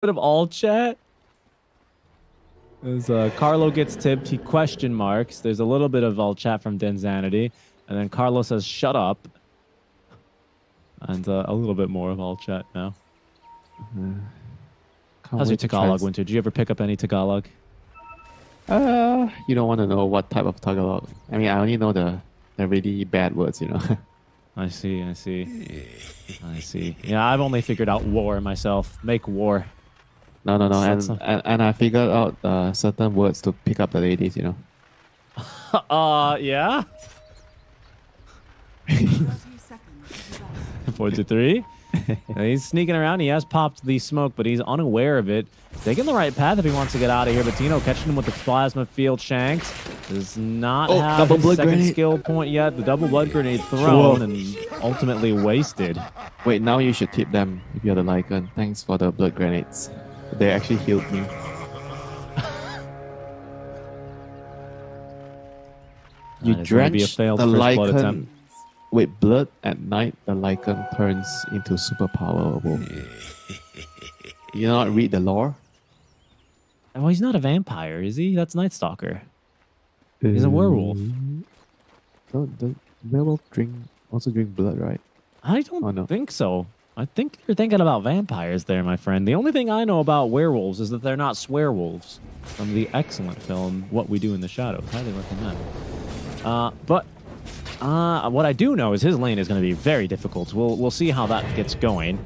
Bit of all chat. As Carlo gets tipped, he question marks. There's a little bit of all chat from Denzanity. And then Carlo says, shut up. And a little bit more of all chat now. How's your Tagalog, Winter? Did you ever pick up any Tagalog? You don't want to know what type of Tagalog. I mean, I only know the really bad words, you know. I see. Yeah, I've only figured out war myself. Make war. No. And I figured out certain words to pick up the ladies, you know. Yeah? 4 to 3. He's sneaking around. He has popped the smoke, but he's unaware of it. Taking the right path if he wants to get out of here. But Tino catching him with the plasma field. Shanks does not have his second skill point yet. The double blood grenade thrown and ultimately wasted. Wait, now you should tip them if you're the Lycan. Thanks for the blood grenades. They actually healed me. You drench the Lycan with blood at night. The Lycan turns into super powerful. You not read the lore? Well, he's not a vampire, is he? That's Night Stalker. He's a werewolf. The werewolf also drink blood, right? I don't think so. I think you're thinking about vampires there, my friend. The only thing I know about werewolves is that they're not swearwolves. From the excellent film What We Do in the Shadows. Highly recommend. But what I do know is his lane is going to be very difficult. We'll see how that gets going.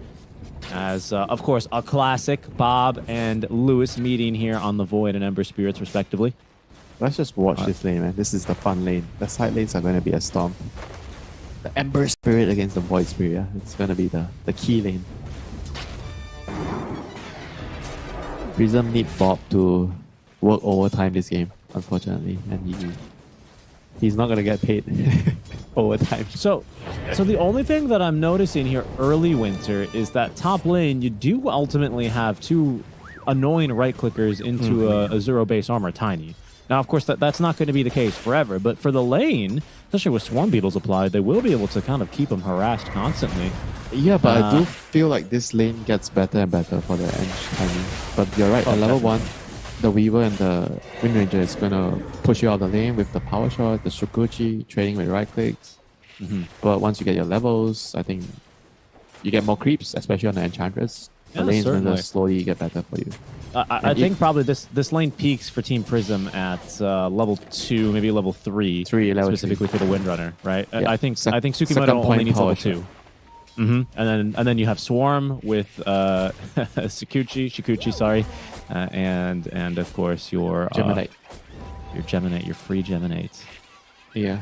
As, of course, a classic Bob and Lewis meeting here on the Void and Ember Spirits, respectively. Let's just watch this lane, man. This is the fun lane. The side lanes are going to be a storm. The Ember Spirit against the Void Spirit, yeah? It's going to be the key lane. Prism need Bob to work overtime this game, unfortunately. And he's not going to get paid overtime. So the only thing that I'm noticing here early Winter is that top lane, you do ultimately have two annoying right-clickers into a zero-base armor, Tiny. Now, of course, that's not going to be the case forever, but for the lane, especially with Swarm Beetles applied, they will be able to kind of keep them harassed constantly. Yeah, but I do feel like this lane gets better and better for the Eng Tiny. But you're right, at level 1, the Weaver and the Wind Ranger is going to push you out the lane with the Power Shot, the Shukuchi, trading with right clicks. But once you get your levels, I think you get more creeps, especially on the Enchantress. The lane's going to slowly get better for you. I think probably this lane peaks for Team Prism at level 2, maybe level 3, specifically for the Windrunner, right? Yeah. I think Tsukimoto only needs level 2. And then you have Swarm with Shikuchi, sorry, and of course your Geminate. Your free Geminates. Yeah.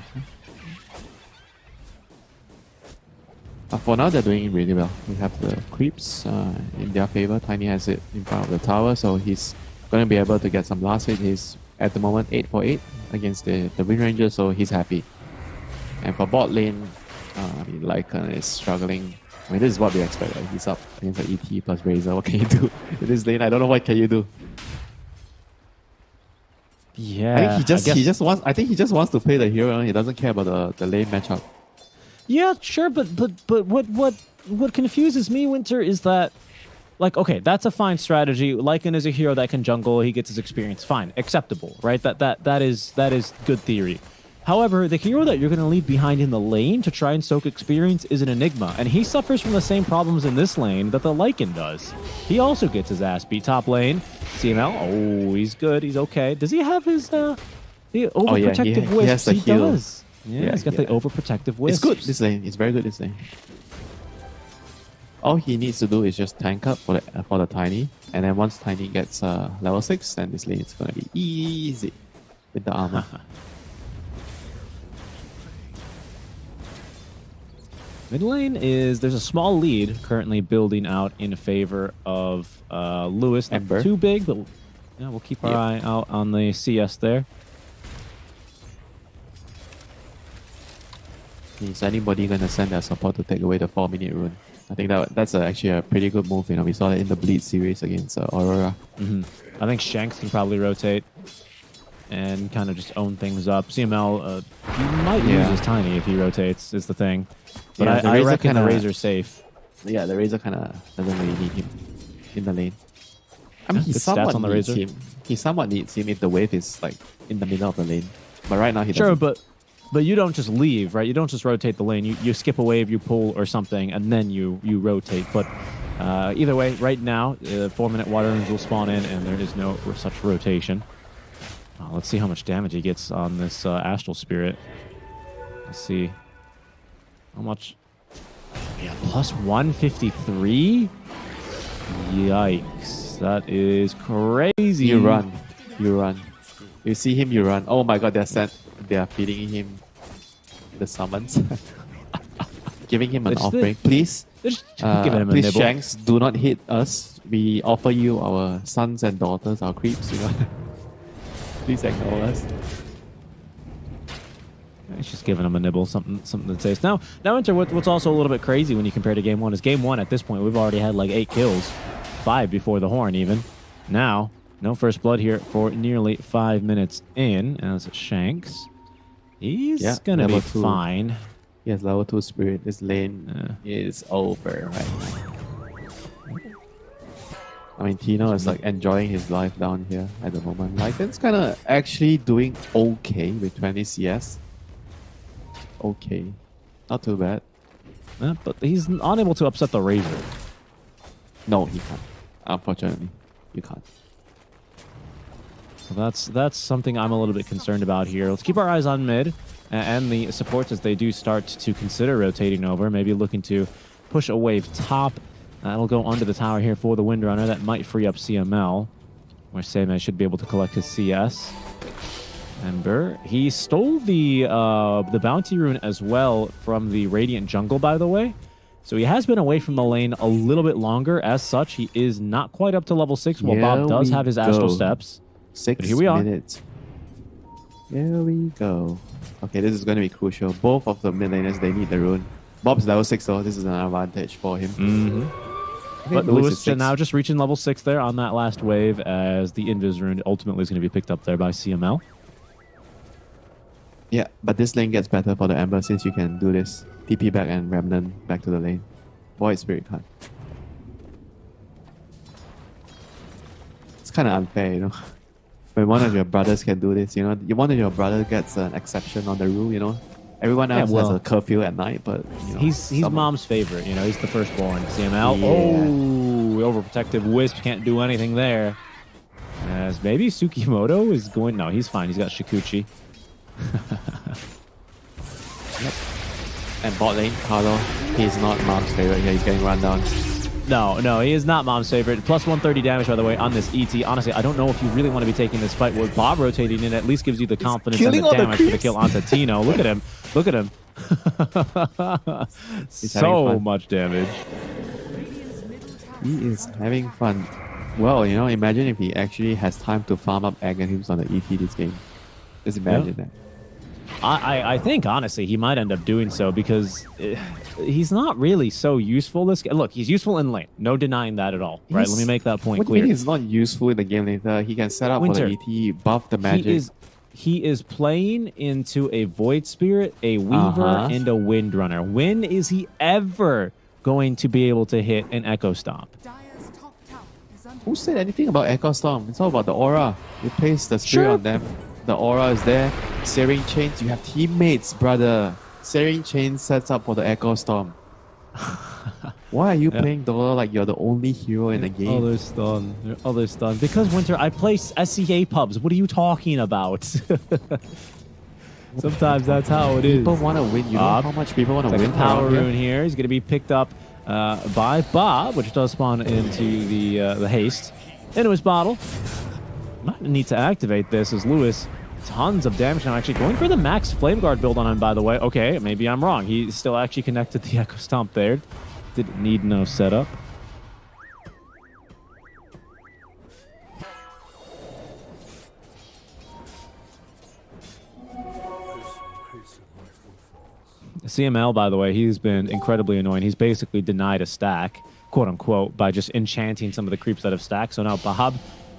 For now, they're doing really well. We have the creeps in their favor. Tiny has it in front of the tower, so he's going to be able to get some last hit. He's at the moment 8 for 8 against the Wind Ranger, so he's happy. And for bot lane, Lycan is struggling. I mean, this is what we expect. Right? He's up against the ET plus Razor. What can you do in this lane? I don't know what can you do. Yeah, I think he just wants to play the hero. He doesn't care about the lane matchup. Yeah, sure, but what confuses me, Winter, is that, like, okay, that's a fine strategy. Lycan is a hero that can jungle. He gets his experience. Fine, acceptable, right? That is good theory. However, the hero that you're going to leave behind in the lane to try and soak experience is an Enigma, and he suffers from the same problems in this lane that the Lycan does. He also gets his ass beat top lane. CML, oh, he's good. He's okay. Does he have his the overprotective wisps? He does. Yeah, he's got the overprotective wisp. It's good, this lane. It's very good, this lane. All he needs to do is just tank up for the Tiny. And then once Tiny gets level 6, then this lane is going to be easy with the armor. Mid lane there's a small lead currently building out in favor of Lewis. Not Ember. Too big, but yeah, we'll keep our eye out on the CS there. Is anybody going to send their support to take away the 4-minute rune? I think that's actually a pretty good move. You know, we saw that in the Bleed series against Aurora. I think Shanks can probably rotate and kind of just own things up. CML, he might lose his Tiny if he rotates, is the thing. But yeah, I reckon the Razor's safe. Yeah, the Razor kind of doesn't really need him in the lane. I mean, he Good stats somewhat on the needs Razor. him. He somewhat needs him if the wave is like in the middle of the lane. But right now he Sure, doesn't. but you don't just leave, right? You don't just rotate the lane. You skip a wave, you pull or something, and then you rotate. But either way, right now, 4-minute water runes will spawn in, and there is no such rotation. Let's see how much damage he gets on this Astral Spirit. Let's see. How much? Yeah, plus 153? Yikes. That is crazy. You run. You run. You see him, you run. Oh my god, they are feeding him the summons. Giving him an offering. Please, Just giving him a please nibble. Shanks, do not hit us. We offer you our sons and daughters, our creeps, you know. Please ignore us. He's just giving him a nibble, something to taste. Now, Winter, what's also a little bit crazy when you compare to Game 1 is Game 1 at this point, we've already had like 8 kills. 5 before the horn even. Now, no first blood here for nearly 5 minutes in as Shanks. He's going to be fine. He has level 2 spirit. This lane is over right now. I mean, Tino is like enjoying his life down here at the moment. Lycan's kind of actually doing okay with 20 CS. Okay. Not too bad. But he's unable to upset the Razor. No, he can't. Unfortunately, you can't. So that's something I'm a little bit concerned about here. Let's keep our eyes on mid and the supports as they do start to consider rotating over. Maybe looking to push a wave top. That'll go under the tower here for the Windrunner. That might free up CML, where Seimei should be able to collect his CS. Ember, he stole the bounty rune as well from the Radiant Jungle, by the way. So he has been away from the lane a little bit longer. As such, he is not quite up to level 6, while Bob does have his Astral Steps. 6 here we are. minutes. Here we go. Okay, this is going to be crucial. Both of the mid laners, they need the rune. Bob's level 6 though. This is an advantage for him. Okay, But Lewis now just reaching level 6 there on that last wave as the Invis rune ultimately is going to be picked up there by CML. Yeah, but this lane gets better for the Ember since you can do this. TP back and Remnant back to the lane. Void Spirit card. It's kind of unfair, you know. When one of your brothers can do this, you know, one of your brothers gets an exception on the rule, you know. Everyone else has a curfew at night, but you know, he's mom's favorite, you know. He's the firstborn. CML. Yeah. Oh, overprotective Wisp can't do anything there. As maybe Tsukimoto is going. No, he's fine. He's got Shikuchi. Yep. And bot lane, Carlo, he's not mom's favorite here. He's getting run down. No, he is not mom's favorite. Plus 130 damage, by the way, on this ET. Honestly, I don't know if you really want to be taking this fight with Bob rotating in. At least gives you the confidence and the damage for the kill onto Tino. Look at him. Look at him. So much damage. He is having fun. Well, you know, imagine if he actually has time to farm up Aghanims on the ET this game. Just imagine that. I think, honestly, he might end up doing so because he's not really so useful. This guy. Look, he's useful in lane. No denying that at all. Right? Let me make that point clear. What do you mean he's not useful in the game later? He can set up for the ET, buff the magic. He is playing into a Void Spirit, a Weaver, and a Windrunner. When is he ever going to be able to hit an Echo Stomp? Who said anything about Echo Storm? It's all about the aura. You place the spirit on them. The aura is there. Searing Chains, you have teammates, brother. Searing Chains sets up for the Echo Storm. Why are you playing Dora like you're the only hero in the game? Other stun. Because, Winter, I play SCA pubs. What are you talking about? Sometimes that's how it is. People want to win. You know how much people want to win? Power rune here. He's going to be picked up by Bob, which does spawn into the haste. Into his bottle. Might need to activate this as Lewis. Tons of damage now. Actually going for the max Flame Guard build on him, by the way. Okay, maybe I'm wrong. He still actually connected the Echo Stomp there. Didn't need no setup. CML, by the way, he's been incredibly annoying. He's basically denied a stack, quote unquote, by just enchanting some of the creeps that have stacked. So now Bahab,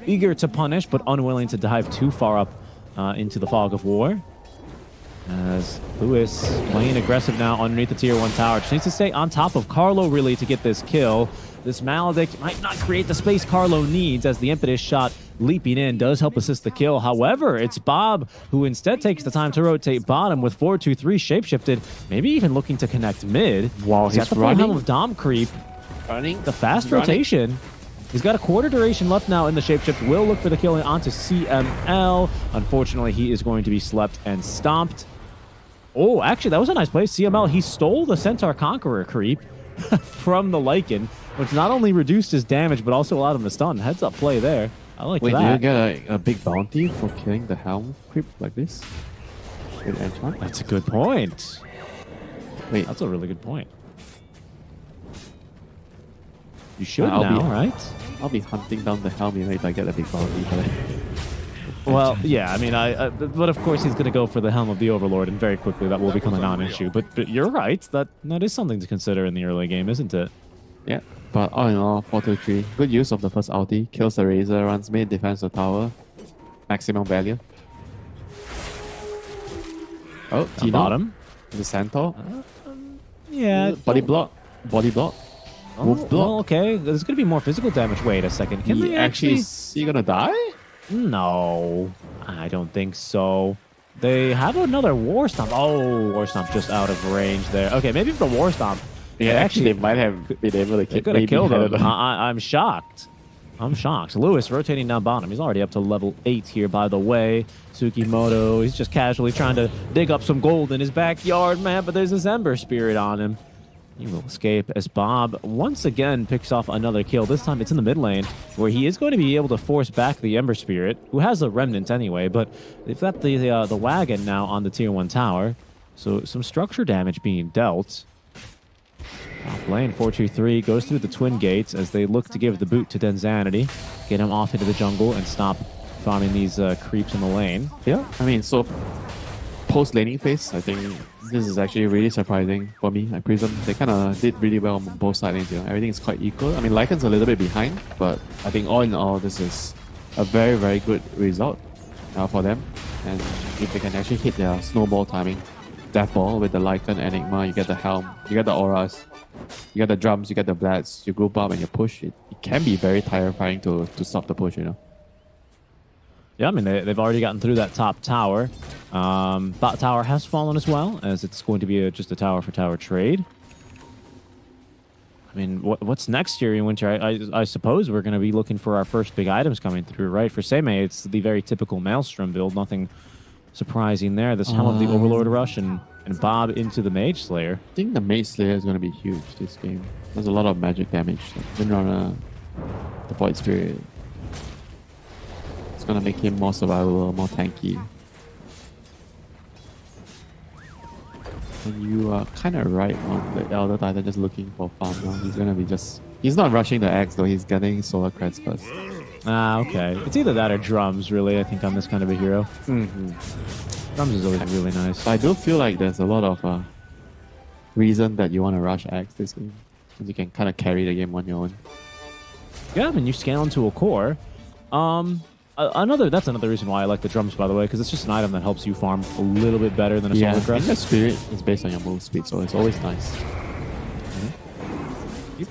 eager to punish, but unwilling to dive too far up into the fog of war. As Lewis playing aggressive now underneath the tier 1 tower. Just needs to stay on top of Carlo, really, to get this kill. This Maledict might not create the space Carlo needs, as the impetus shot leaping in does help assist the kill. However, it's Bob who instead takes the time to rotate bottom with 4-2-3 shapeshifted, maybe even looking to connect mid. Wow, he's got the full helm of Dom creep. The fast rotation. He's got a quarter duration left now in the shapeshift. Will look for the kill onto CML. Unfortunately, he is going to be slept and stomped. Oh, actually, that was a nice play. CML, he stole the Centaur Conqueror creep from the Lycan, which not only reduced his damage, but also allowed him to stun. Heads up play there. I like that. Wait, do you get a big bounty for killing the helm creep like this? With enchant? That's a good point. Wait, that's a really good point. You should now, right? I'll be hunting down the helm if I get a big bounty for that. Well, yeah, I mean, but of course he's going to go for the Helm of the Overlord, and very quickly that will become a non-issue. But you're right, that is something to consider in the early game, isn't it? Yeah, but all in all, 4-2-3. Good use of the first ulti. Kills the Razor, runs mid, defends the tower. Maximum value. Oh, Tino. Bottom. The Centaur. Yeah. Body block. Body block. Move block. Well, okay, there's going to be more physical damage. Wait a second. Can we actually... Is he going to die? No, I don't think so. They have another War Stomp. Oh, War Stomp just out of range there. Okay, maybe for the War Stomp. Yeah, actually, they might have been able to kill. They could have killed him. I'm shocked. I'm shocked. Lewis rotating down bottom. He's already up to level 8 here, by the way. Tsukimoto, he's just casually trying to dig up some gold in his backyard, man, but there's this Ember Spirit on him. He will escape as Bob once again picks off another kill. This time it's in the mid lane, where he is going to be able to force back the Ember Spirit, who has a remnant anyway, but they've got the wagon now on the tier 1 tower. So some structure damage being dealt. Top lane, 4-2-3 goes through the twin gates as they look to give the boot to Denzanity, get him off into the jungle and stop farming these creeps in the lane. Yeah, I mean, so post-laning phase, I think this is actually really surprising for me. Like Prism, they kind of did really well on both sides. You know, everything is quite equal. I mean, Lycan's a little bit behind, but I think all in all, this is a very, very good result for them. And if they can actually hit their snowball timing, Death Ball with the Lycan, Enigma, you get the Helm, you get the Auras, you get the drums, you get the Blades, you group up and you push. It can be very terrifying to stop the push, you know. Yeah, I mean, they've already gotten through that top tower. Bot tower has fallen as well, as it's going to be just a tower for tower trade. I mean, what's next here in winter? I suppose we're going to be looking for our first big items coming through, right? For Seimei, it's the very typical Maelstrom build. Nothing surprising there. This Helm of the Overlord rush and Bob into the Mage Slayer. I think the Mage Slayer is going to be huge this game. There's a lot of magic damage. Windrunner, the Void Spirit. It's going to make him more survivable, more tanky. And you are kind of right on the Elder Titan just looking for farm now. He's going to be just... He's not rushing the Axe though, he's getting Solar Creds first. Ah, okay. It's either that or Drums, really, I think, on this kind of a hero. Drums is always really nice. I do feel like there's a lot of reason that you want to rush Axe this game. Because you can kind of carry the game on your own. Yeah, I mean, you scale into a core. That's another reason why I like the Drums, by the way, because it's just an item that helps you farm a little bit better than a Solar Crest. And the Spirit is based on your move speed, so it's always nice. You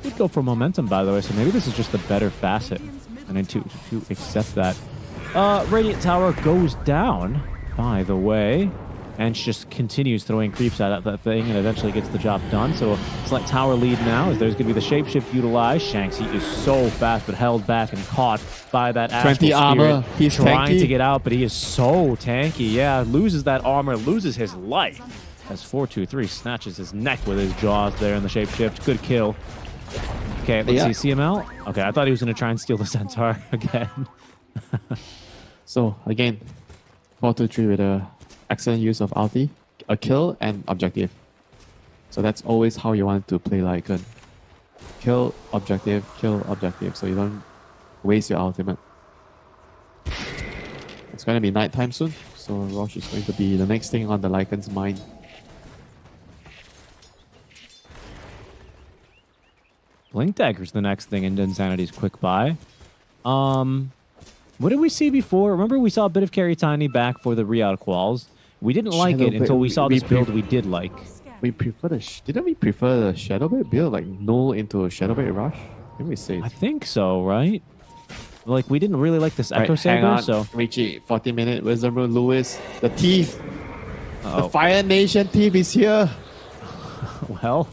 could go for momentum, by the way, so maybe this is just a better facet. And then to accept that. Radiant Tower goes down, by the way, and just continues throwing creeps at that thing and eventually gets the job done. So select tower lead now, as there's going to be the shapeshift utilized. Shanxi is so fast, but held back and caught by that Astral 20 armor. He's trying tanky to get out, but he is so tanky. Yeah, loses that armor, loses his life. As 4-2-3 snatches his neck with his jaws there in the shapeshift. Good kill. Okay, let's see CML. Okay, I thought he was going to try and steal the Centaur again. So, again, 4-2-3 with a excellent use of ulti, a kill, and objective. So that's always how you want to play Lycan. Kill, objective, so you don't waste your ultimate. It's going to be nighttime soon, so Rosh is going to be the next thing on the Lycan's mind. Blink Dagger's the next thing in Insanity's quick buy. What did we see before? Remember we saw a bit of Carry Tiny back for the Re-out Quals. We didn't like it until we saw this build we did like. We prefer the didn't we prefer the Shadow Blade build, like null into a Shadow Blade rush? Let me say. I think so, right? Like, we didn't really like this Echo Right, hang Saber, on. so... Richie, 40-minute Wisdom Rune, Lewis. The thief. Uh-oh. The Fire Nation thief is here. Well,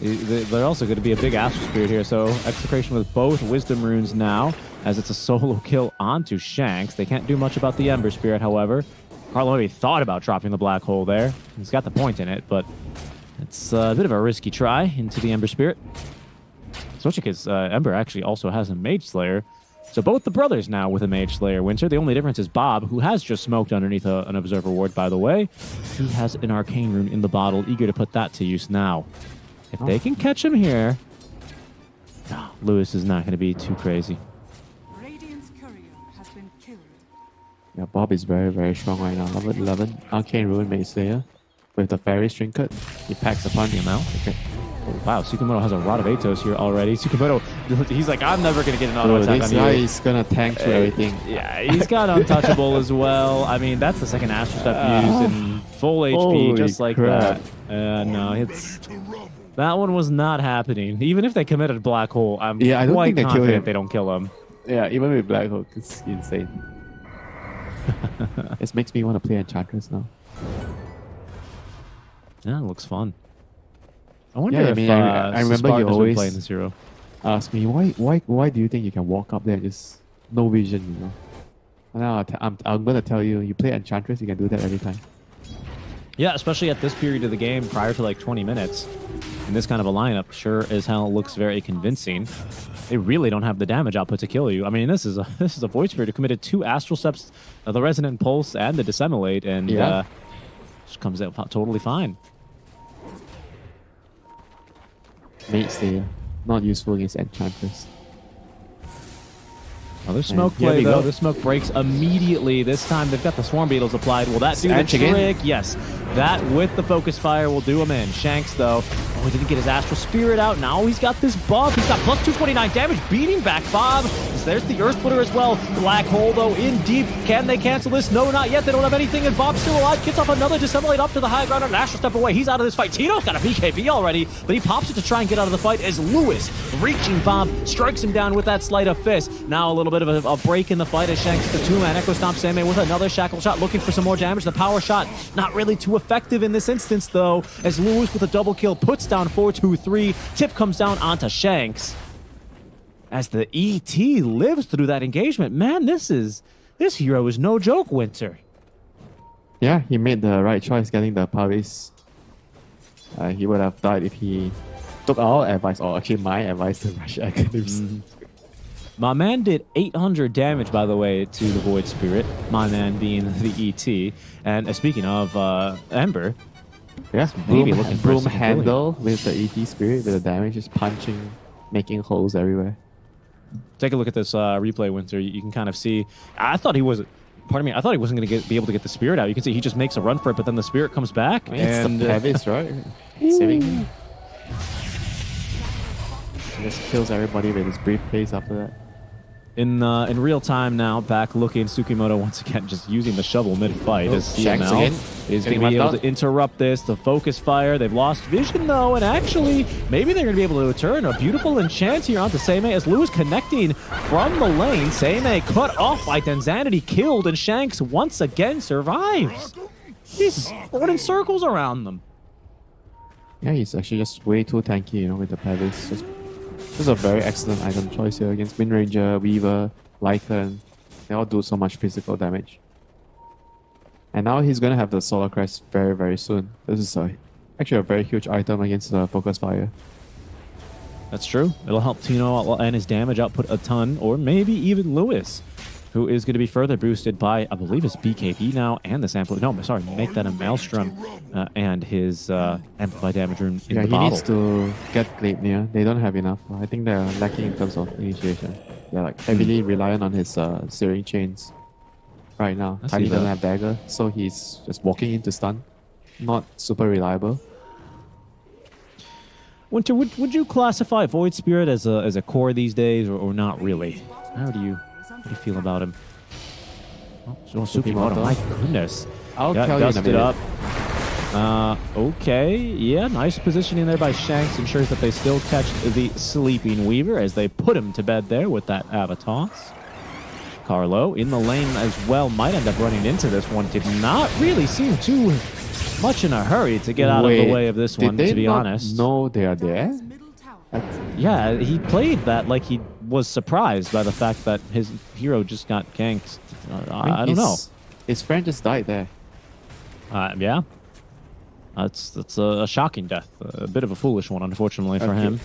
they're also going to be a big Astral Spirit here, so Execration with both Wisdom Runes now, as it's a solo kill onto Shanks. They can't do much about the Ember Spirit, however. Carlo maybe thought about dropping the Black Hole there. He's got the point in it, but it's a bit of a risky try into the Ember Spirit. Especially because Ember actually also has a Mage Slayer. So both the brothers now with a Mage Slayer, Winter. The only difference is Bob, who has just smoked underneath an Observer Ward, by the way. He has an Arcane Rune in the bottle, eager to put that to use now. If they can catch him here, no, Lewis is not going to be too crazy. Radiant's courier has been killed. Yeah, Bob is very, very strong right now. Level 11, Arcane Rune Mage Slayer. With the Fairy Trinket, he packs upon the amount. Okay. Wow, Tsukamoto has a Rod of Atos here already. Tsukamoto, he's like, I'm never going to get an auto attack on this guy you. is going to tank through everything. Yeah, he's got Untouchable as well. I mean, that's the second Astral Step used in full HP, Holy just like crap. that. No, that one was not happening. Even if they committed Black Hole, I'm I don't quite think they kill confident him. they don't kill him. Yeah, even with Black Hook, it's insane. This makes me want to play Enchantress now. Yeah, it looks fun. I wonder Yeah, I if mean, I remember Spartan you has been always playing this hero. ask me, why do you think you can walk up there and just no vision, you know? And now I'm going to tell you, you play Enchantress, you can do that every time. Yeah, especially at this period of the game, prior to like 20 minutes. In this kind of a lineup, sure as hell looks very convincing. They really don't have the damage output to kill you. I mean, this is a Void Spirit who committed 2 Astral Steps, the Resonant Pulse and the Dissemblate, and just comes out totally fine. Mage Slayer, not useful against Enchantress. Another smoke Here play, we though. go. The smoke breaks immediately. This time they've got the Swarm Beetles applied. Will that do the Edge again? trick? Yes. That with the Focus Fire will do him in. Shanks, though, he didn't get his Astral Spirit out. Now he's got this buff. He's got plus 229 damage, beating back Bob. There's the Earth Splitter as well. Black Hole, though, in deep. Can they cancel this? No, not yet. They don't have anything, and Bob's still alive. Gets off another Dissemblate up to the high ground and an Astral Step away. He's out of this fight. Tito's got a BKB already, but he pops it to try and get out of the fight as Lewis, reaching Bob, strikes him down with that Sleight of Fist. Now a little bit of a break in the fight as Shanks the 2-man Echo Stomp Samei with another Shackle Shot, looking for some more damage. The power shot not really too effective in this instance, though, as Lewis with a double kill puts down 4-2-3. Tip comes down onto Shanks as the ET lives through that engagement. Man, this hero is no joke, Winter. Yeah, he made the right choice getting the Pavis. He would have died if he took our advice, or actually my advice to rush Academics. My man did 800 damage, by the way, to the Void Spirit. My man being the ET. And speaking of Ember, Yeah, maybe looking for a broom second handle with the ET Spirit, with the damage, just punching, making holes everywhere. take a look at this replay, Winter. You can kind of see. I thought he was. Pardon me. I thought he wasn't going to be able to get the Spirit out. You can see he just makes a run for it, but then the Spirit comes back. I mean, and it's the Pavis, right? Saving him. He just kills everybody with his briefcase after that. in real time now, back looking, Tsukimoto once again just using the shovel mid-fight as Shanks CML again. is going Getting to be able left to interrupt this. The focus fire, they've lost vision though, and actually maybe they're going to be able to return a beautiful enchant here onto Seimei as Lewis connecting from the lane. Seimei cut off by Denzanity, killed, and Shanks once again survives. He's running circles around them. Yeah, he's actually just way too tanky, you know, with the Pavis. This is a very excellent item choice here against Wind Ranger, Weaver, Lycan. They all do so much physical damage. And now he's going to have the Solar Crest very, very soon. This is actually a very huge item against the Focus Fire. That's true. It'll help Tino and his damage output a ton, or maybe even Lewis, who is going to be further boosted by, I believe, his BKB now and the sample. No, sorry, make that a Maelstrom and his Amplify Damage Rune in Yeah, the he bottle. needs to get Gleipnir. They don't have enough. I think they're lacking in terms of initiation. They're like heavily reliant on his Searing Chains right now. I see Tiny doesn't that. have Dagger, so he's just walking into stun. Not super reliable. Winter, would you classify Void Spirit as a core these days, or not really? How do you feel about him? Oh, so Tsukimoto, my goodness. I'll Got tell you in a dusted minute. up. Okay. Yeah, nice positioning there by Shanks. Ensures that they still catch the Sleeping Weaver as they put him to bed there with that Avatos. Carlo in the lane as well. Might end up running into this one. Did not really seem too much in a hurry to get out of the way of this one, to be honest. No, they are there. Middle tower. Yeah, he played that like he was surprised by the fact that his hero just got ganked. I don't know. His friend just died there. Yeah. That's a shocking death. A bit of a foolish one, unfortunately, for him.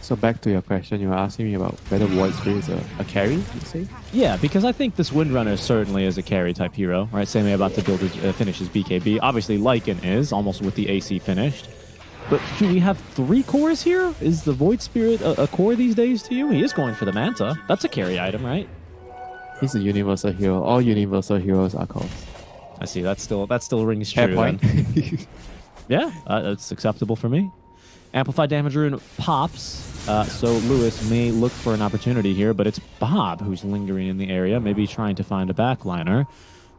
So back to your question, you were asking me about whether Void Spirit is a carry, you'd say? Yeah, because I think this Windrunner certainly is a carry type hero, right? Same way about to build his, finish his BKB. Obviously, Lycan is, almost with the AC finished. But do we have 3 cores here? Is the Void Spirit a core these days to you? He is going for the Manta. That's a carry item, right? He's a universal hero. All universal heroes are cores. I see. That still rings true. Fair point. Yeah, that's acceptable for me. Amplified damage rune pops. So Lewis may look for an opportunity here, but it's Bob who's lingering in the area, maybe trying to find a backliner.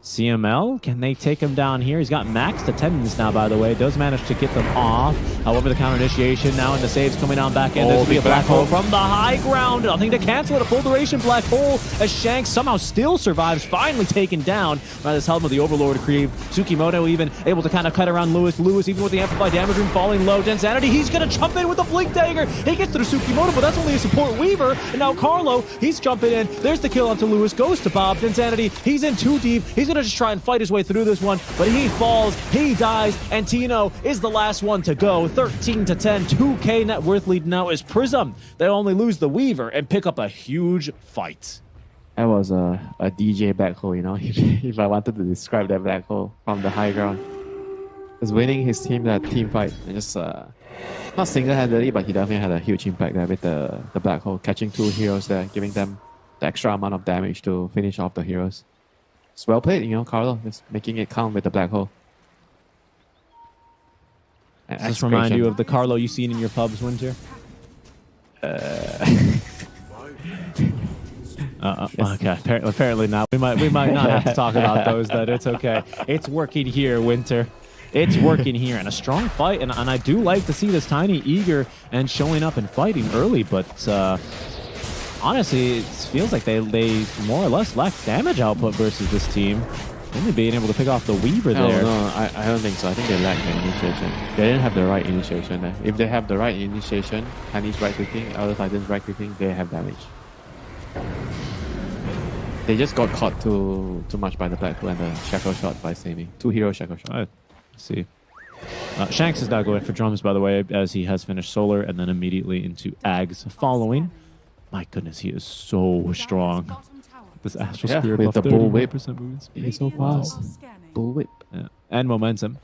CML, can they take him down here? He's got maxed attendance now, by the way. Does manage to get them off. However, the counter initiation now and the saves coming on back end. This will be a black hole from the high ground. Nothing to cancel it. A full duration black hole as Shanks somehow still survives. Finally taken down by this helm of the Overlord creep. Tsukimoto even able to kind of cut around Lewis. Lewis even with the amplified damage room falling low. Densanity, he's going to jump in with the blink dagger. He gets through Tsukimoto, but that's only a support Weaver. And now Carlo, he's jumping in. There's the kill onto Lewis. Goes to Bob. Densanity, he's in too deep. He's going to just try and fight his way through this one, but he falls, he dies, and Tino is the last one to go. 13 to 10, 2K net worth lead now is Prism. They only lose the Weaver and pick up a huge fight. That was a DJ black hole, you know, if I wanted to describe that black hole from the high ground. Because winning his team that team fight, and just not single-handedly, but he definitely had a huge impact there with the black hole, catching 2 heroes there, giving them the extra amount of damage to finish off the heroes. It's well played, you know, Carlo, just making it count with the black hole. Does this remind you of the Carlo you've seen in your pubs, Winter? Okay, apparently not. We might not have to talk about those. Then it's okay. It's working here, Winter. It's working here, and a strong fight. And I do like to see this Tiny eager and showing up and fighting early, but honestly, it feels like they more or less lack damage output versus this team. Only being able to pick off the Weaver there. No, I don't think so. I think they lack the initiation. They didn't have the right initiation there. If they have the right initiation, Tiny's right clicking, Elder Titan's right clicking, they have damage. They just got caught too much by the black hole and the shackle shot by Sammy. 2 hero shackle shot. I see. Shanks is now going for drums, by the way, as he has finished Solar and then immediately into Ags following. My goodness, he is so strong. This Astral Spirit with buff, the Bull Whip. movement speed. He's so fast. Bull Whip. Yeah. And momentum.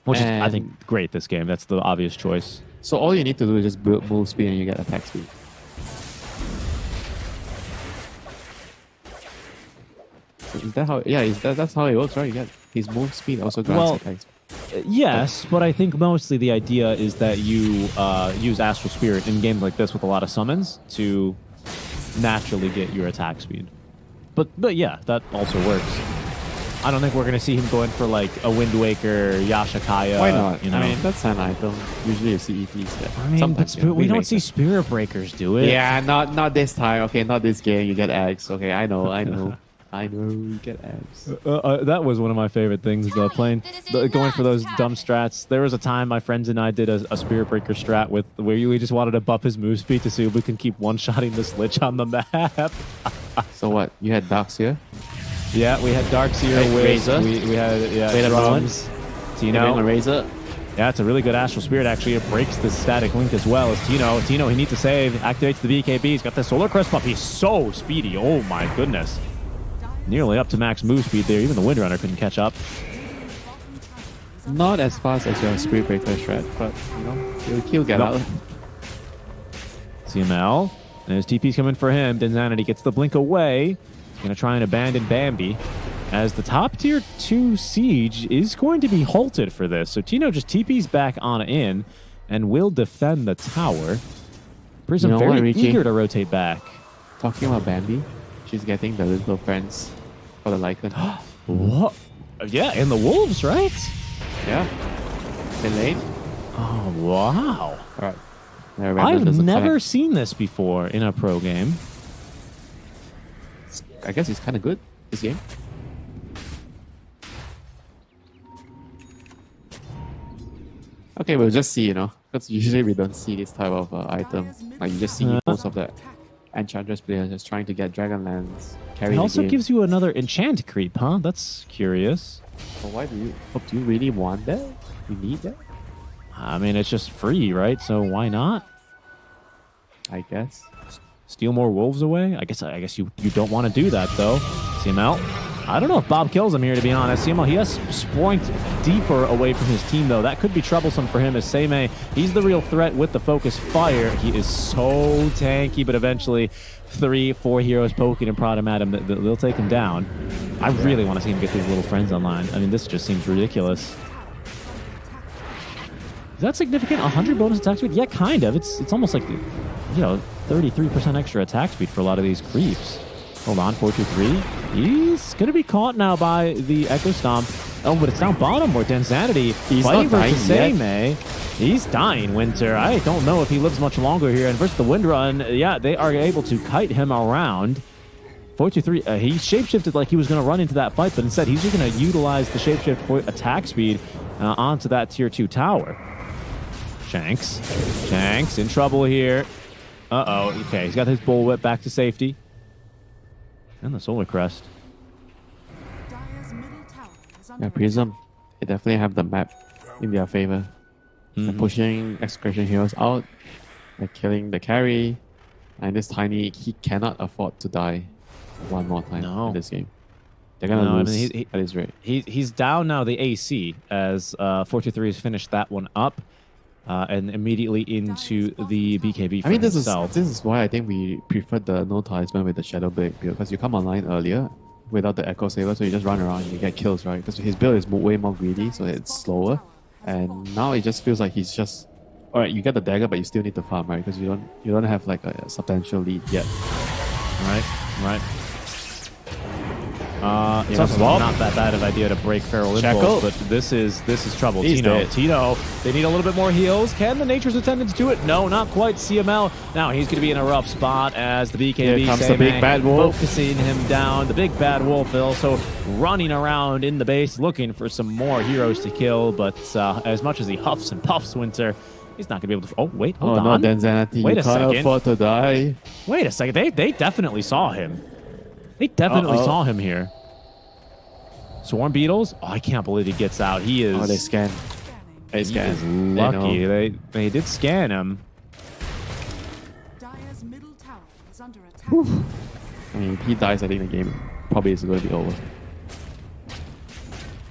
Which is, I think, great this game. That's the obvious choice. So all you need to do is just build move speed and you get attack speed. Is that how? Yeah, that's how it works, right? You get his move speed also grants attack speed. Yes, but I think mostly the idea is that you use Astral Spirit in games like this with a lot of summons to naturally get your attack speed. But yeah, that also works. I don't think we're going to see him going for like a Wind Waker, Yashakaya. Why not? You know? I mean, that's an item. Usually you see ETs there. I mean, but we don't see Spirit Breakers do it. Yeah, not this time. Okay, not this game. You get eggs. Okay, I know. I know you get eggs. That was one of my favorite things, going for those dumb strats. There was a time my friends and I did a Spirit Breaker strat where we just wanted to buff his move speed to see if we can keep one-shotting this Lich on the map. So what? You had Darkseer? Yeah, we had Darkseer with Razor. We had drums. Tino. Razor. Yeah, it's a really good Astral Spirit, actually. It breaks the static link as well as Tino. Tino, he needs to save. Activates the BKB. He's got the Solar Crest buff. He's so speedy. Oh, my goodness. Nearly up to max move speed there. Even the Windrunner couldn't catch up. Not as fast as your Spirit Breaker strat, but, you know, he'll get out. CML. There's TP's coming for him. Densanity gets the blink away. He's going to try and abandon Bambi. As the top tier 2 siege is going to be halted for this. So Tino just TP's back on in and will defend the tower. Prism very eager to rotate back. Talking about Bambi, she's getting the little friends for the Lycan. What? Yeah, and the Wolves, right? Yeah. In lane. Oh, wow. Alright. I've never seen this before in a pro game. I guess it's kind of good, this game. Okay, we'll just see, you know. Because usually we don't see this type of item. Like, you just see most of the Enchantress players just trying to get Dragonlance, carry It the also game. gives you another enchant creep, huh? That's curious. But why do you really want that? You need that? I mean, it's just free, right? So why not? I guess. Steal more wolves away? I guess you don't want to do that, though. CML? I don't know if Bob kills him here, to be honest. CML, he has Sproinked deeper away from his team, though. That could be troublesome for him as Seimei. He's the real threat with the focus fire. He is so tanky, but eventually 3-4 heroes poking and prodding at him. They'll take him down. I really want to see him get these little friends online. I mean, this just seems ridiculous. Is that significant? 100 bonus attack speed? Yeah, kind of. It's almost like, you know, 33% extra attack speed for a lot of these creeps. Hold on, 4-2-3. He's going to be caught now by the Echo Stomp. Oh, but it's down bottom where Densanity fighting versus Seimei. He's dying, Winter. I don't know if he lives much longer here. And versus the Windrun, yeah, they are able to kite him around. 4-2-3, he shapeshifted like he was going to run into that fight, but instead he's just going to utilize the shapeshift for attack speed onto that tier 2 tower. Shanks in trouble here. Uh-oh. Okay, he's got his bullwhip back to safety. And the Solar Crest. Yeah, Prism. They definitely have the map in their favor. They're pushing Execration heroes out. They're killing the carry. And this Tiny, he cannot afford to die one more time in this game. They're going to lose at his rate. He's down now the AC as 4-2-3 has finished that one up. And immediately into the BKB for himself. This is why I think we prefer the no talisman with the Shadow Blade, because you come online earlier without the Echo Saber, so you just run around and you get kills, right? Because his build is way more greedy, so it's slower. And now it just feels like he's just... Alright, you get the dagger, but you still need to farm, right? Because you don't have like a substantial lead yet. Right. It's not that bad of an idea to break Feral Impulse, but this is trouble. Tino, they need a little bit more heals. Can the Nature's Attendants do it? No, not quite. CML, now he's going to be in a rough spot as the BKB Here comes the big bad wolf. Focusing him down. The big bad wolf also running around in the base looking for some more heroes to kill, but as much as he huffs and puffs, Winter, he's not going to be able to... Oh, wait, hold on. Oh, no, Densanity, you can't afford to die. Wait a second. They definitely saw him. They definitely saw him here. Swarm Beetles? Oh, I can't believe he gets out. He is... Oh, they scan. They scan. He is lucky. They did scan him. Dire's middle tower is under attack. I mean, if he dies, I think the game probably is going to be over.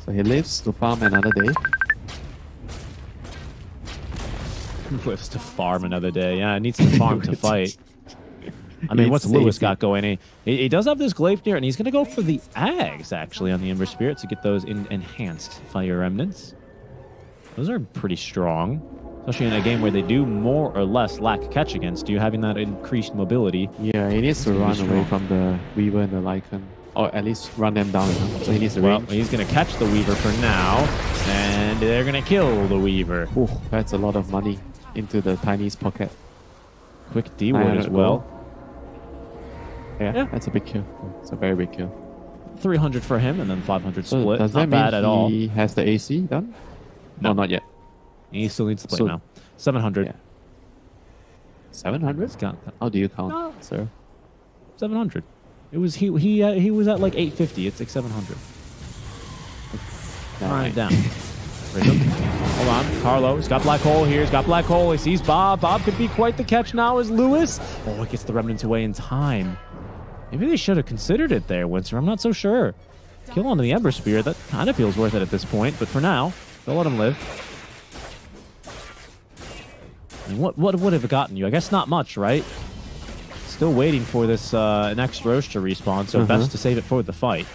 So he lives to farm another day. Lives to farm another day. Yeah, it needs to farm to fight. I mean, what's Lewis got going? He does have this Gleipnir, and he's going to go for the Ags, actually, on the Ember Spirit to get those enhanced Fire Remnants. Those are pretty strong, especially in a game where they do more or less lack catch against you, having that increased mobility. Yeah, he needs to run away from the Weaver and the Lycan, or at least run them down. So he needs to range. He's going to catch the Weaver for now, and they're going to kill the Weaver. Ooh, that's a lot of money into the Tiny's pocket. Quick D-word as well. Yeah, that's a big kill. It's a very big kill. 300 for him, and then 500 split. Does that mean he has the AC done? No, not yet. He still needs to play now. 700. Yeah. 700? How do you count, sir? 700. It was he was at like 850. It's like 700. Write it down. Hold on. Carlo, he's got Black Hole here. He's got Black Hole. He sees Bob. Bob could be quite the catch now as Lewis. Oh, it gets the Remnants away in time. Maybe they should have considered it there, Winter. I'm not so sure. Kill onto the Ember Spear. That kind of feels worth it at this point. But for now, they'll let him live. And what would have gotten you? I guess not much, right? Still waiting for this next Roche to respawn, so best to save it for the fight.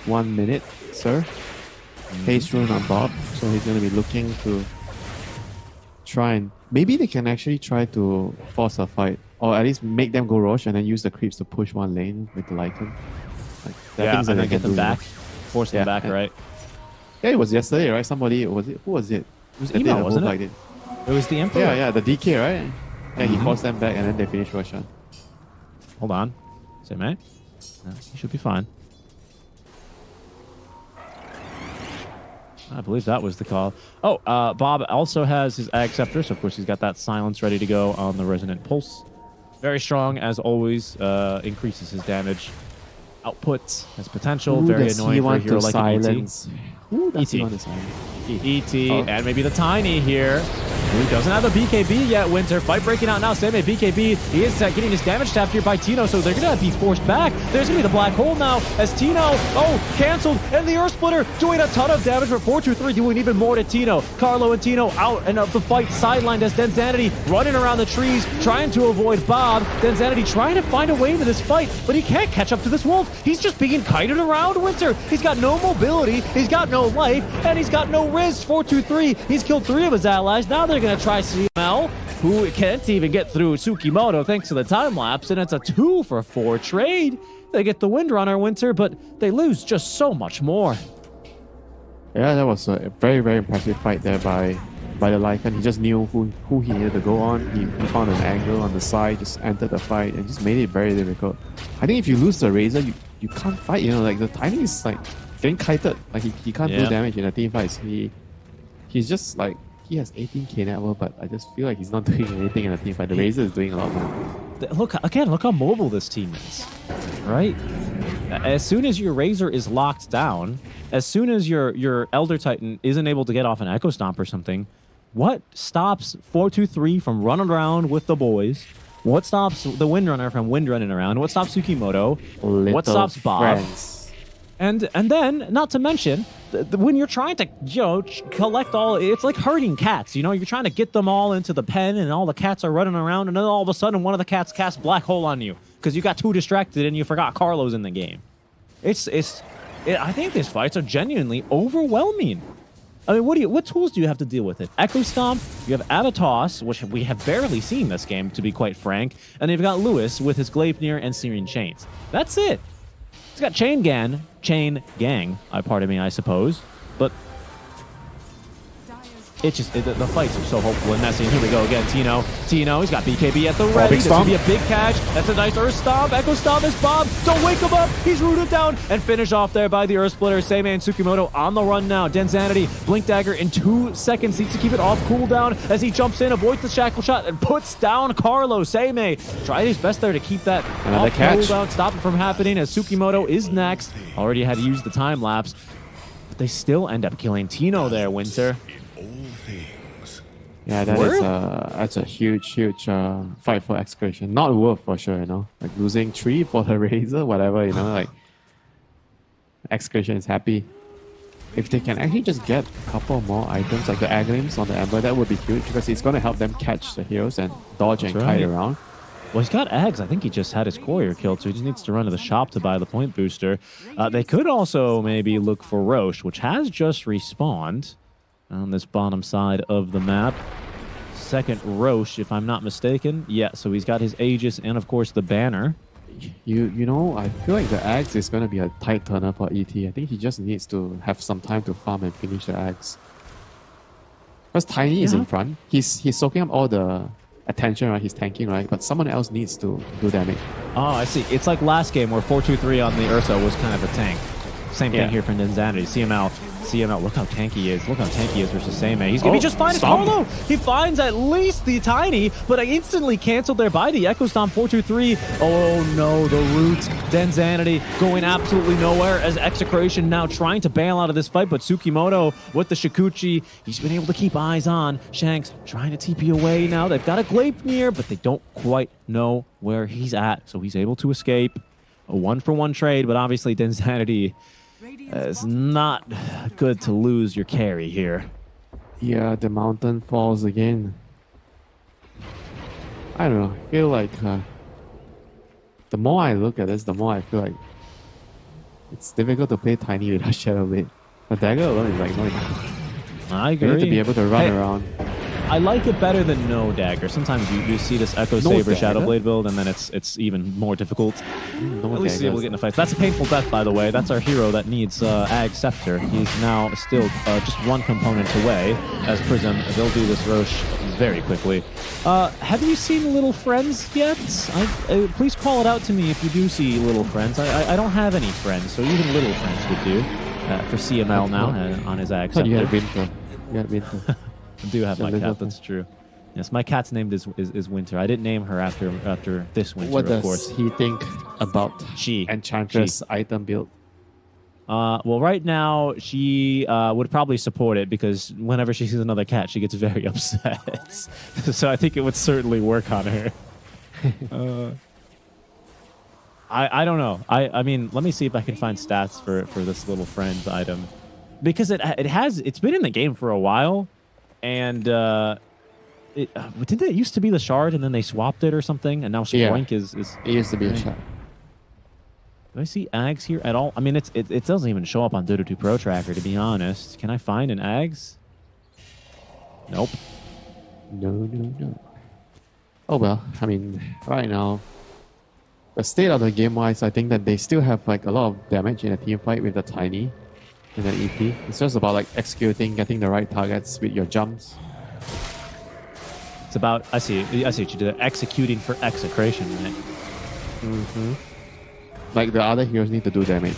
1 minute, sir. Haste rune on Bob, so he's going to be looking to try and... Maybe they can actually try to force a fight, or at least make them go Roche and then use the creeps to push one lane with the Lycan. Like, and then get them back. Force them back, right? Yeah, it was yesterday, right? Somebody was it? Who was it? It was That did emo, the wasn't move it? like It was the Emperor. Yeah, yeah, the DK, right? Yeah, he Mhm. calls them back and then they finish Roshan. Hold on. Say, mate. No, he should be fine. I believe that was the call. Oh, Bob also has his Ag Scepter, so of course he's got that silence ready to go on the Resonant Pulse. Very strong, as always. Increases his damage output, has potential. Very does annoying he for a want hero to like an ET. silence? Who does he ET. want to silence? ET, Oh. and maybe the Tiny here. He doesn't have the BKB yet, Winter. Fight breaking out now. Same BKB. He is getting his damage tapped here by Tino, so they're going to be forced back. There's going to be the Black Hole now as Tino, canceled. And the Earth Splitter doing a ton of damage, but 4-2-3 doing even more to Tino. Carlo and Tino out and of the fight, sidelined as Denzanity running around the trees, trying to avoid Bob. Denzanity trying to find a way into this fight, but he can't catch up to this wolf. He's just being kited around, Winter. He's got no mobility, he's got no life, and he's got no Riz. 4-2-3. He's killed 3 of his allies. Now they're going to try CML, who can't even get through Tsukimoto thanks to the time lapse, and it's a 2-for-4 trade. They get the Windrunner, Winter, but they lose just so much more. Yeah, that was a very, very impressive fight there by the Lycan. He just knew who he needed to go on. He found an angle on the side, just entered the fight, and just made it very difficult. I think if you lose the Razor, you can't fight. You know, like the Tiny is like getting kited. Like he can't do damage in the team fights. He's just like, he has 18k net worth, but I just feel like he's not doing anything in the team fight. The Razor is doing a lot more. Look how mobile this team is, right? As soon as your Razor is locked down, as soon as your Elder Titan isn't able to get off an Echo Stomp or something, what stops 4-2-3 from running around with the boys? What stops the Windrunner from windrunning around? What stops Tsukimoto? What stops Bob? Friends. And then, not to mention, when you're trying to, collect all, it's like herding cats, you're trying to get them all into the pen and all the cats are running around and then all of a sudden one of the cats casts Black Hole on you because you got too distracted and you forgot Carlo's in the game. I think these fights are genuinely overwhelming. I mean, what tools do you have to deal with it? Echo Stomp, you have Avatos, which we have barely seen this game, to be quite frank, and you've got Lewis with his Gleipnir and Searing Chains. That's it. He's got Chain Gang, pardon me, I suppose, but the fights are so hopeful and messy. And here we go again, Tino, he's got BKB at the ready. This would be a big catch. That's a nice Earth Stomp. Echo Stomp is Bob. Don't wake him up. He's rooted down and finished off there by the Earth Splitter. Seimei and Tsukimoto on the run now. Denzanity, Blink Dagger in 2 seconds. Needs to keep it off cooldown as he jumps in, avoids the shackle shot, and puts down Carlo. Seimei tried his best there to keep that off cooldown, stop it from happening as Tsukimoto is next. Already had to use the time lapse, but they still end up killing Tino there, Winter. Yeah, that's a huge fight for Execration. Not worth for sure, like losing 3 for the Razor, whatever, like Execration is happy. If they can actually just get a couple more items like the Aglims on the Ember, that would be huge because it's going to help them catch the heroes and dodge and kite around. Well, he's got Ags. I think he just had his courier killed, so he just needs to run to the shop to buy the point booster. They could also maybe look for Roche, which has just respawned on this bottom side of the map. Second Roche, if I'm not mistaken. Yeah, so he's got his Aegis and, of course, the banner. I feel like the Axe is going to be a tight turner for ET. I think he just needs to have some time to farm and finish the Axe. Because Tiny is in front. He's soaking up all the attention, right? He's tanking, right? But someone else needs to do damage. Oh, I see. It's like last game where 4-2-3 on the Ursa was kind of a tank. Same thing here for Denzanity. CML, look how tanky he is. Look how tanky he is versus Seimei. He's going to be just fine as Carlo. He finds at least the Tiny, but I instantly canceled there by the Echo Stomp. 4-2-3. Oh no, the root. Denzanity going absolutely nowhere as Execration now trying to bail out of this fight, but Tsukimoto with the Shikuchi, he's been able to keep eyes on. Shanks trying to TP away now. They've got a Gleipnir, but they don't quite know where he's at, so he's able to escape. A 1-for-1 trade, but obviously Denzanity it's not good to lose your carry here. Yeah, the mountain falls again. I don't know. I feel like the more I look at this, the more I feel like it's difficult to play Tiny without Shadow Blade. The dagger alone is like not enough. I agree. You need to be able to run around. I like it better than no dagger. Sometimes you see this Echo Saber Shadow Blade build, and then it's even more difficult. No At least he's able to get into fights. That's a painful death, by the way. That's our hero that needs Ag Scepter. He's now still just one component away. As Prism, they'll do this Roche very quickly. Have you seen Little Friends yet? Please call it out to me if you do see Little Friends. I don't have any friends, so even Little Friends would do for CML now on his Ag Scepter. You had Winter. You had Winter. I do have my cat, that's true. Yes, my cat's name is Winter. I didn't name her after this Winter, What of course. does he think about Enchantress item build? Well, right now, she would probably support it because whenever she sees another cat, she gets very upset. So I think it would certainly work on her. I don't know. I mean, let me see if I can find stats for this Little Friends item. Because it's been in the game for a while, and didn't it used to be the shard and then they swapped it or something, and now Swank is it used to be a shard. Do I see Ags here at all? I mean, it doesn't even show up on Dota 2 Pro Tracker, to be honest. Can I find an Ags? Nope. No. Oh well, I mean, right now, the state of the game wise, I think that they still have like a lot of damage in a team fight with the Tiny in the EP. It's just about like executing, getting the right targets with your jumps. It's about, I see what you did, executing for Execration, right? Mm-hmm. Like the other heroes need to do damage.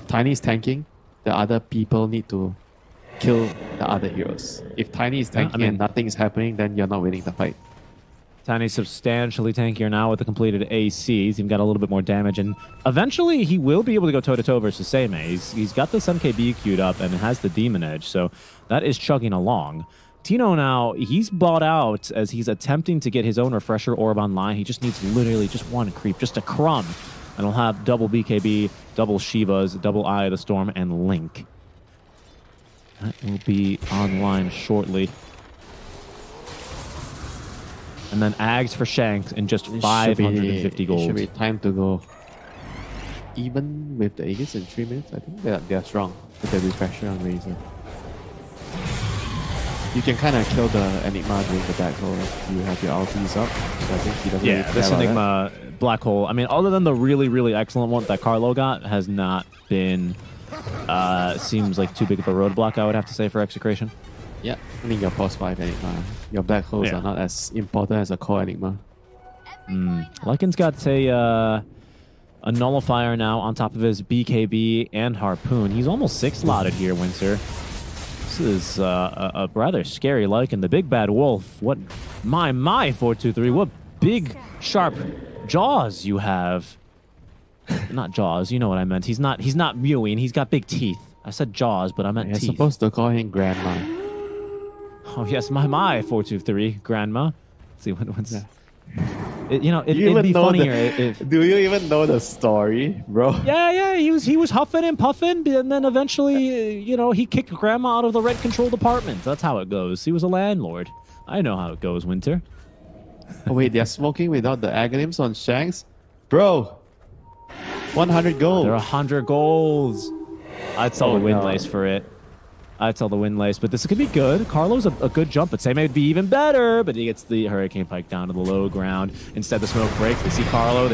Tiny is tanking, the other people need to kill the other heroes. If Tiny is tanking and nothing is happening, then you're not winning the fight. Tiny's substantially tankier now with the completed ACs. He's got a little bit more damage, and eventually he will be able to go toe-to-toe versus Seimei. He's got this MKB queued up and has the Demon Edge, so that is chugging along. Tino now, he's bought out as he's attempting to get his own Refresher Orb online. He just needs literally just one creep, just a crumb, and he'll have double BKB, double Shivas, double Eye of the Storm, and Link. That will be online shortly. And then Ags for Shanks in just 550 gold. It should be time to go. Even with the Aegis in 3 minutes, I think they're strong with the refresher on Razor. You can kind of kill the Enigma during the Black Hole if you have your ultis up. So I think he doesn't really care this about Enigma Black Hole, I mean, other than the really, really excellent one that Carlo got, has not been, seems like too big of a roadblock, I would have to say, for Execration. Yeah, I mean your post 5 Enigma. Your Black Holes are not as important as a core Enigma. Lycan's got a Nullifier now on top of his BKB and Harpoon. He's almost 6-slotted here, Winter. This is a rather scary Lycan. The big bad wolf. What, my 423, what big, sharp jaws you have. Not jaws, you know what I meant. He's not mewing, he's got big teeth. I said jaws, but I meant teeth. You're supposed to call him Grandma. Oh yes, my 423 Grandma. Let's see what's that. It'd be funnier if. Do you even know the story, bro? Yeah. He was huffing and puffing, and then eventually, he kicked Grandma out of the rent control department. That's how it goes. He was a landlord. I know how it goes, Winter. Oh wait, they're smoking without the Aghanims on Shanks, bro. 100 gold. They're 100 golds. I'd sell the Windlace for it. I'd tell the Windlace, but this could be good. Carlo's a good jump, but Seimei would be even better, but he gets the Hurricane Pike down to the low ground. Instead, the smoke breaks. They see Carlo,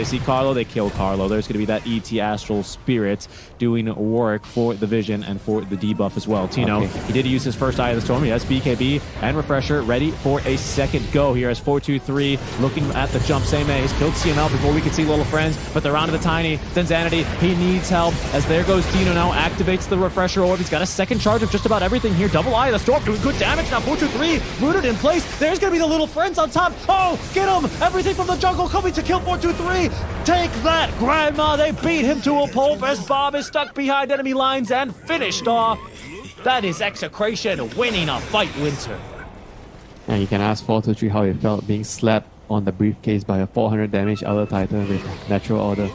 they kill Carlo. There's going to be that ET Astral Spirit doing work for the Vision and for the debuff as well. Tino, he did use his first Eye of the Storm. He has BKB and Refresher ready for a second go here as 423 looking at the jump. Seimei has killed CML before we can see Little Friends, but they're onto the Tiny. Zanzanity, he needs help as there goes Tino now, activates the Refresher Orb. He's got a second charge of just about everything here. Double Eye of the Storm doing good damage now. 423 rooted in place. There's going to be the Little Friends on top. Oh, get him! Everything from the jungle coming to kill 423. Take that, Grandma. They beat him to a pulp as Bob is stuck behind enemy lines and finished off. That is Execration winning a fight, Winter. And you can ask 423 how it felt being slapped on the briefcase by a 400 damage Elder Titan with Natural Order.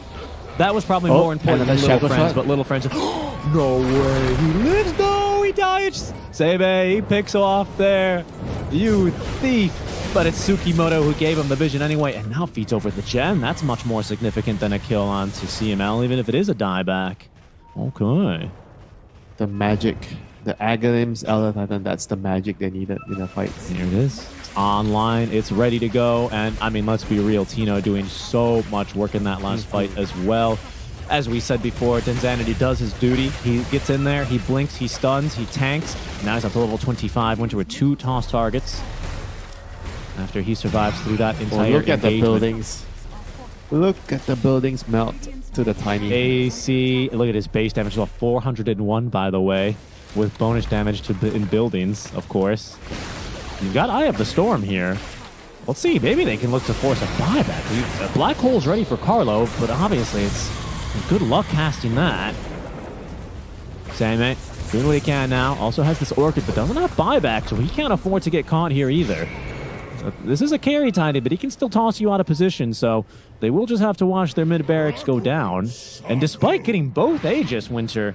That was probably more important than Little Friends, but Little Friends... no way! He lives! No! He dies! Seimei, he picks off there. You thief! But it's Tsukimoto who gave him the vision anyway, and now feeds over the gem. That's much more significant than a kill onto CML, even if it is a dieback. Okay. The magic The Agalim's Elder Titan, that's the magic they needed in the fight. Here it is. It's online. It's ready to go. And I mean, let's be real. Tino doing so much work in that last fight as well. As we said before, Denzanity does his duty. He gets in there, he blinks, he stuns, he tanks. Now he's up to level 25. Winter with 2 toss targets. After he survives through that entire look at the engagement. buildings. Look at the buildings melt to the tiny. AC, look at his base damage, level 401 by the way, with bonus damage to in buildings, of course. You've got Eye of the Storm here. Let's see, maybe they can look to force a buyback. Black Hole's ready for Carlo, but obviously it's good luck casting that. Sammy doing what he can now. Also has this Orchid, but doesn't have buyback, so he can't afford to get caught here either. This is a carry tiny, but he can still toss you out of position, so they will just have to watch their mid barracks go down. And despite getting both Aegis, Winter,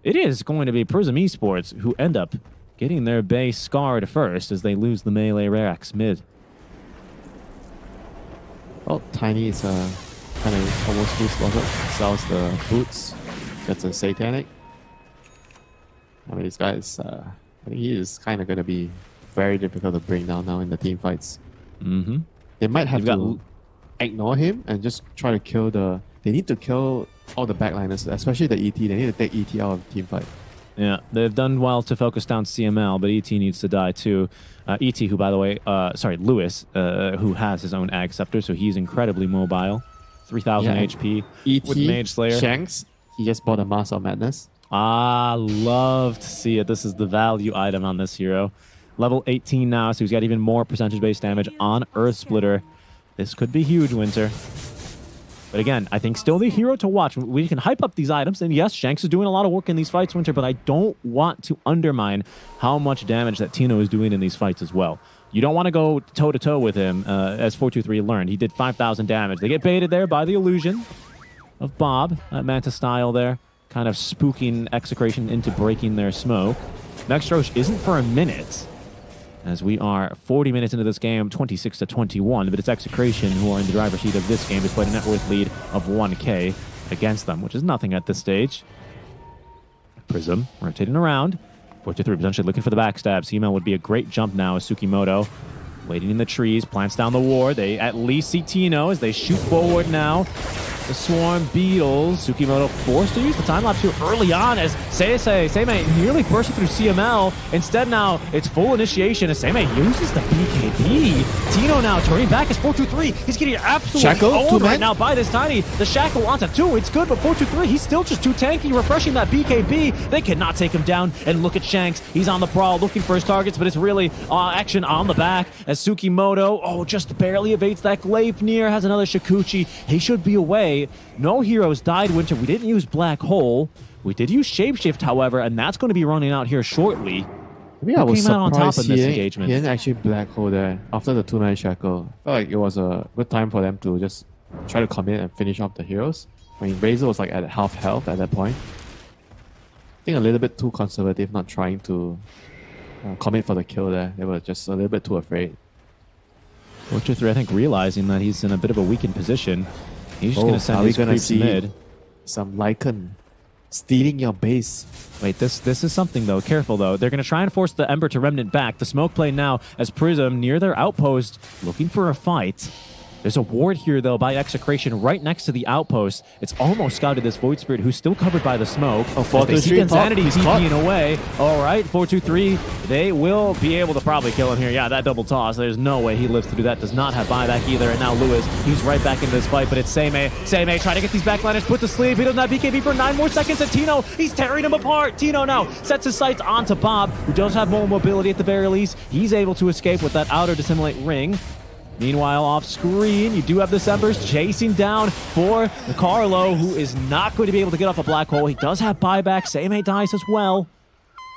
it is going to be Prism Esports who end up getting their base scarred first as they lose the melee racks mid. Well, Tiny is kind of almost full slotted. Sells the boots. Gets a Satanic. I mean, this guy is... I think he is kind of going to be very difficult to bring down now in the team fights. Mm-hmm. They might have to ignore him and just try to kill the... They need to kill all the backliners, especially the ET. They need to take ET out of the team fight. Yeah, they've done well to focus down CML, but ET needs to die too. ET, who, by the way, Lewis, who has his own Ag Scepter, so he's incredibly mobile. 3,000 HP ET, with Mage Slayer. Shanks, he just bought a Master of Madness. Ah, love to see it. This is the value item on this hero. Level 18 now, so he's got even more percentage-based damage on Earth Splitter. This could be huge, Winter. But again, I think still the hero to watch. We can hype up these items, and yes, Shanks is doing a lot of work in these fights, Winter, but I don't want to undermine how much damage that Tino is doing in these fights as well. You don't want to go toe-to-toe with him, as 423 learned. He did 5,000 damage. They get baited there by the illusion of Bob, Manta style there, kind of spooking Execration into breaking their smoke. Next Roche isn't for a minute, as we are 40 minutes into this game, 26-21, but it's Execration who are in the driver's seat of this game despite a net worth lead of 1K against them, which is nothing at this stage. Prism rotating around. 423 potentially looking for the backstab. CML would be a great jump now as Tsukimoto waiting in the trees, plants down the ward. They at least see Tino as they shoot forward now. The Swarm Beetles. Tsukimoto forced to use the time lapse here early on as Seimei nearly bursted through CML. Instead now, it's full initiation as Seimei uses the BKB. Tino now turning back as 423. He's getting absolutely owned right now by this Tiny. The Shackle onto 2. It's good, but 423, he's still just too tanky, refreshing that BKB. They cannot take him down. And look at Shanks. He's on the prowl looking for his targets, but it's really action on the back as Tsukimoto, just barely evades that Gleipnir, has another Shikuchi. He should be away. No heroes died, Winter. We didn't use Black Hole. We did use Shapeshift, however, and that's going to be running out here shortly. Maybe I was came out on top surprised in this engagement. He didn't actually Black Hole there after the 2-9 Shackle. I felt like it was a good time for them to just try to commit and finish off the heroes. I mean, Razor was like at half health at that point. I think a little bit too conservative, not trying to commit for the kill there. They were just a little bit too afraid. 423, I think, realizing that he's in a bit of a weakened position. He's just going to send his creeps mid. Some Lycan stealing your base. Wait, this is something, though. Careful, though. They're going to try and force the Ember to Remnant back. The smoke play now as Prism near their outpost looking for a fight. There's a ward here, though, by Execration right next to the outpost. It's almost scouted this Void Spirit, who's still covered by the smoke. Oh, 423 Insanity TPing away. All right, 423. They will be able to probably kill him here. Yeah, that double toss. There's no way he lives to do that. Does not have buyback either. And now Lewis, he's right back into this fight, but it's Seimei. Seimei trying to get these backliners put to sleep. He doesn't have BKB for 9 more seconds. And Tino, he's tearing him apart. Tino now sets his sights onto Bob, who does have more mobility at the very least. He's able to escape with that outer dissimulate ring. Meanwhile, off screen, you do have the Embers chasing down for Carlo, who is not going to be able to get off a Black Hole. He does have buyback. Seimei dies as well.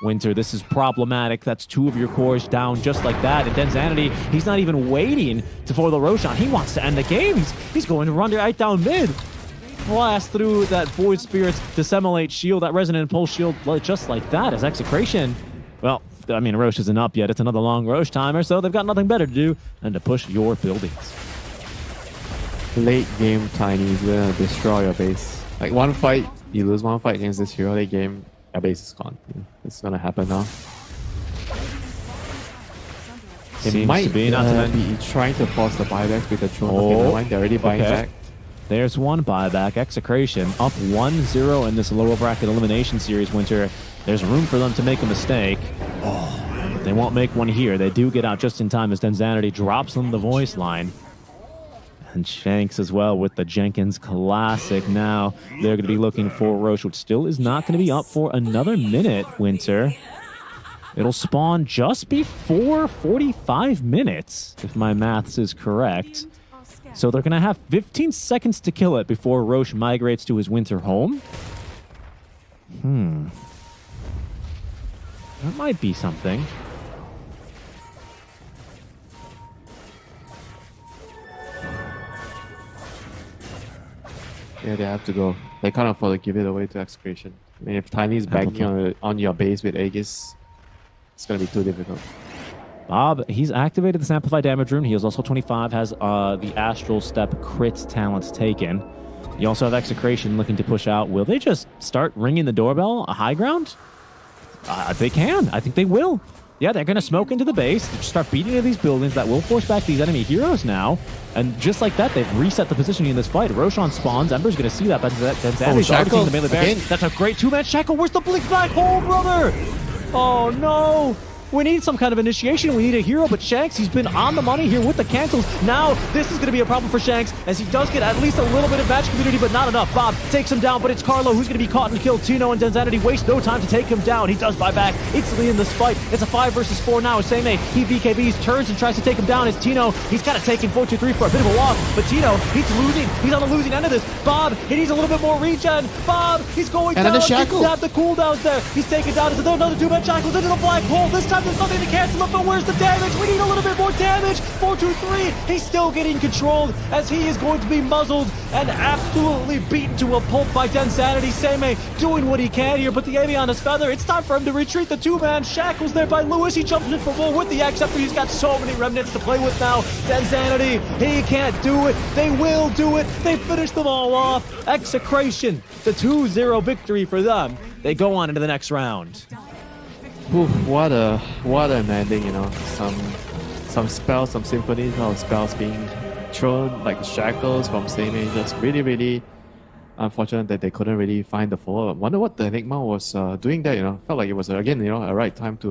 Winter, this is problematic. That's 2 of your cores down just like that. And Denzanity, he's not even waiting for the Roshan. He wants to end the game. He's going to run right down mid. Blast through that Void Spirit's Dissemblate shield, that Resonant Pulse shield, just like that as Execration. Well, I mean, Roche isn't up yet. It's another long Roche timer, so they've got nothing better to do than to push your buildings. Late game Tiny is gonna destroy your base. Like one fight, you lose one fight against this hero, late game, Our base is gone. Yeah, it's gonna happen now. It Seems might to be, not to be trying to force the buybacks with the throne. Okay, never mind. They're already buying back. There's one buyback. Execration up 1-0 in this lower bracket elimination series, Winter. There's room for them to make a mistake. But they won't make one here. They do get out just in time as Denzanity drops them the voice line. And Shanks as well with the Jenkins Classic. Now they're going to be looking for Roche, which still is not going to be up for another minute, Winter. It'll spawn just before 45 minutes, if my maths is correct. So they're going to have 15 seconds to kill it before Roche migrates to his winter home. That might be something. Yeah, they have to go. They can't afford to give it away to Execration. I mean, if Tiny's banging on your base with Aegis, it's going to be too difficult. Bob, he's activated this Amplified Damage rune. He is also 25, has the Astral Step crit talents taken. You also have Execration looking to push out. Will they just start ringing the doorbell? A high ground? They can. I think they will. Yeah, they're going to smoke into the base, start beating into these buildings. That will force back these enemy heroes now. And just like that, they've reset the positioning in this fight. Roshan spawns. Ember's going to see that. That's Shackle. The melee bears. That's a great two-man Shackle. Where's the Blink Black Hole, brother? Oh, no. We need some kind of initiation. We need a hero, but Shanks, he's been on the money here with the cancels. Now, this is going to be a problem for Shanks, as he does get at least a little bit of match community, but not enough. Bob takes him down, but it's Carlo who's going to be caught and killed. Tino and Denzanity waste no time to take him down. He does buy back instantly in this fight. It's a 5 versus 4 now. Same he BKBs, turns and tries to take him down. As Tino, he's got to take him 4-2-3 for a bit of a loss, but Tino, he's losing. He's on the losing end of this. Bob, he needs a little bit more regen. Bob, he's going down. And the Shackle. He's the cooldowns there. He's taken down. Is there another two-man Shackles into the black hole? This time there's nothing to cancel. But where's the damage? We need a little bit more damage. 4-2-3. He's still getting controlled as he is going to be muzzled and absolutely beaten to a pulp by Denzanity. Same doing what he can here, but the Amy on his feather. It's time for him to retreat. The two-man Shackles there by Lewis. He jumps in for full with the Acceptor. He's got so many remnants to play with now. Denzanity, he can't do it. They will do it. They finish them all off. Execration, the 2-0 victory for them. They go on into the next round. Ooh, what an ending, you know. Some spells, some symphonies, of spells being thrown like shackles from Same. Just really unfortunate that they couldn't really find the follow. I wonder what the Enigma was doing there, you know. Felt like it was again, you know, a right time to